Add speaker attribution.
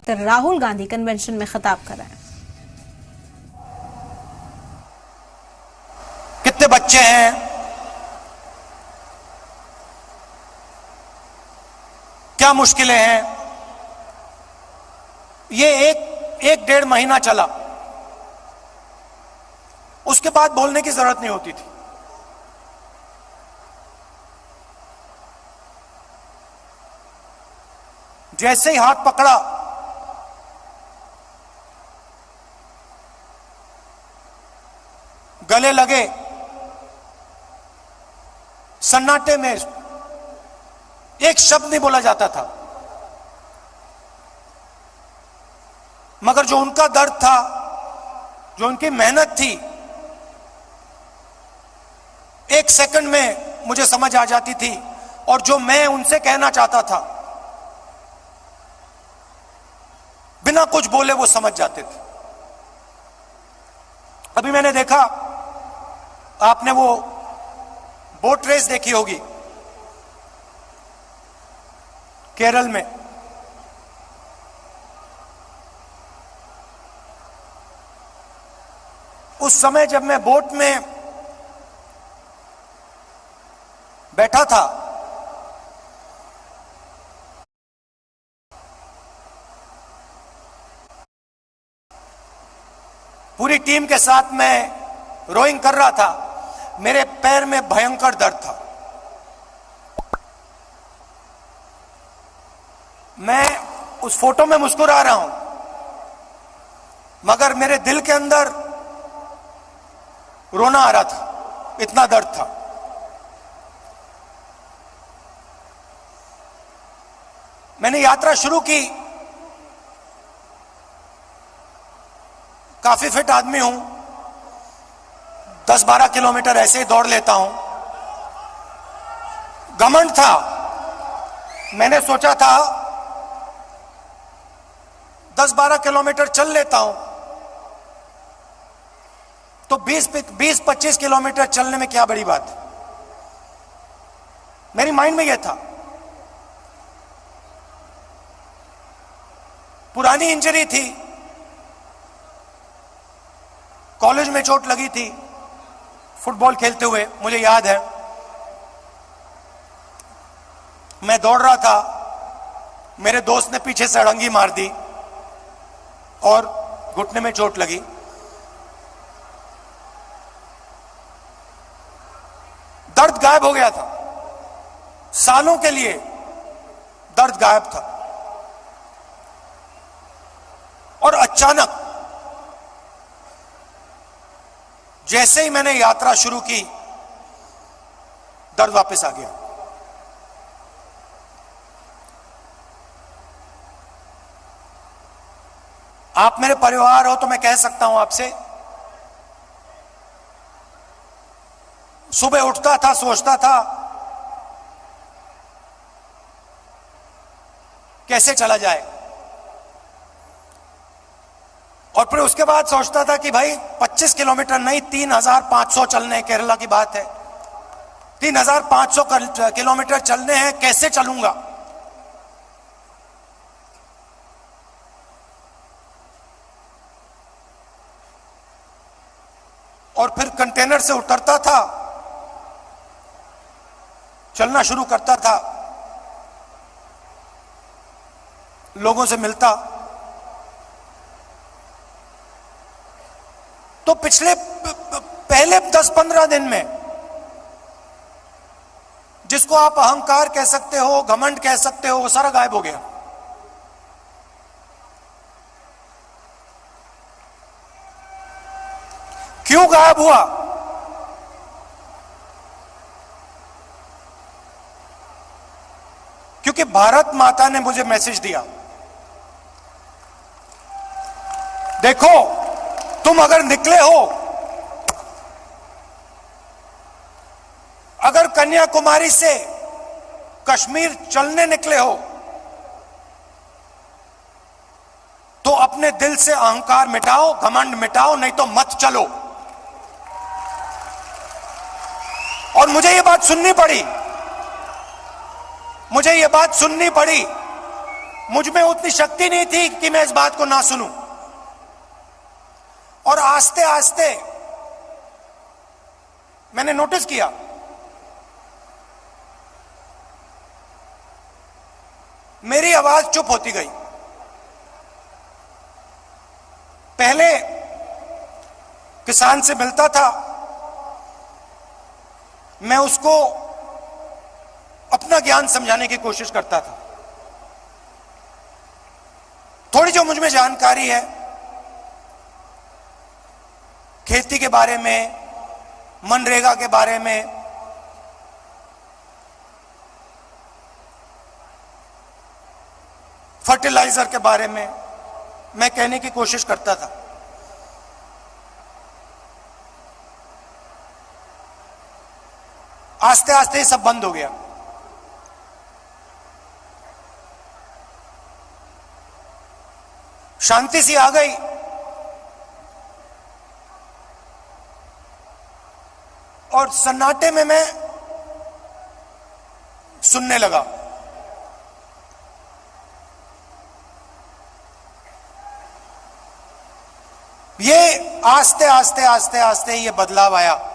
Speaker 1: Rahul Gandhi convention में खिताब कर रहे हैं।
Speaker 2: कितने बच्चे हैं, क्या मुश्किलें हैं। ये एक डेढ़ महीना चला, उसके बाद बोलने की जरूरत नहीं होती थी। जैसे ही हाथ पकड़ा, गले लगे, सन्नाटे में एक शब्द नहीं बोला जाता था। मगर जो उनका दर्द था, जो उनकी मेहनत थी, एक सेकंड में मुझे समझ आ जाती थी। और जो मैं उनसे कहना चाहता था, बिना कुछ बोले वो समझ जाते थे। अभी मैंने देखा, आपने वो बोट रेस देखी होगी केरल में। उस समय जब मैं बोट में बैठा था, पूरी टीम के साथ मैं रोइंग कर रहा था, मेरे पैर में भयंकर दर्द था। मैं उस फोटो में मुस्कुरा रहा हूं, मगर मेरे दिल के अंदर रोना आ रहा था, इतना दर्द था। मैंने यात्रा शुरू की, काफी फिट आदमी हूं, 10-12 किलोमीटर ऐसे ही दौड़ लेता हूं। घमंड था, मैंने सोचा था 10-12 किलोमीटर चल लेता हूं तो 20-25 किलोमीटर चलने में क्या बड़ी बात है। मेरी माइंड में यह था। पुरानी इंजरी थी, कॉलेज में चोट लगी थी फुटबॉल खेलते हुए, मुझे याद है। मैं दौड़ रहा था, मेरे दोस्त ने पीछे से अड़ंगी मार दी और घुटने में चोट लगी। दर्द गायब हो गया था, सालों के लिए दर्द गायब था। और अचानक जैसे ही मैंने यात्रा शुरू की, दर्द वापस आ गया। आप मेरे परिवार हो तो मैं कह सकता हूं आपसे, सुबह उठता था, सोचता था कैसे चला जाए, और फिर उसके बाद सोचता था कि भाई 25 किलोमीटर नहीं, 3500 चलने, केरला की बात है, 3500 किलोमीटर चलने हैं, कैसे चलूंगा। और फिर कंटेनर से उतरता था, चलना शुरू करता था, लोगों से मिलता। तो पहले 10-15 दिन में, जिसको आप अहंकार कह सकते हो, घमंड कह सकते हो, वो सारा गायब हो गया। क्यों गायब हुआ? क्योंकि भारत माता ने मुझे मैसेज दिया, देखो तुम अगर निकले हो, अगर कन्याकुमारी से कश्मीर चलने निकले हो, तो अपने दिल से अहंकार मिटाओ, घमंड मिटाओ, नहीं तो मत चलो। और मुझे ये बात सुननी पड़ी, मुझ में उतनी शक्ति नहीं थी कि मैं इस बात को ना सुनूं। और आस्ते आस्ते मैंने नोटिस किया मेरी आवाज चुप होती गई। पहले किसान से मिलता था, मैं उसको अपना ज्ञान समझाने की कोशिश करता था। थोड़ी जो मुझ में जानकारी है खेती के बारे में, मनरेगा के बारे में, फर्टिलाइजर के बारे में मैं कहने की कोशिश करता था। आस्ते आस्ते ये सब बंद हो गया। शांति सी आ गई। और सन्नाटे में मैं सुनने लगा। ये आस्ते आस्ते आस्ते आस्ते ये बदलाव आया।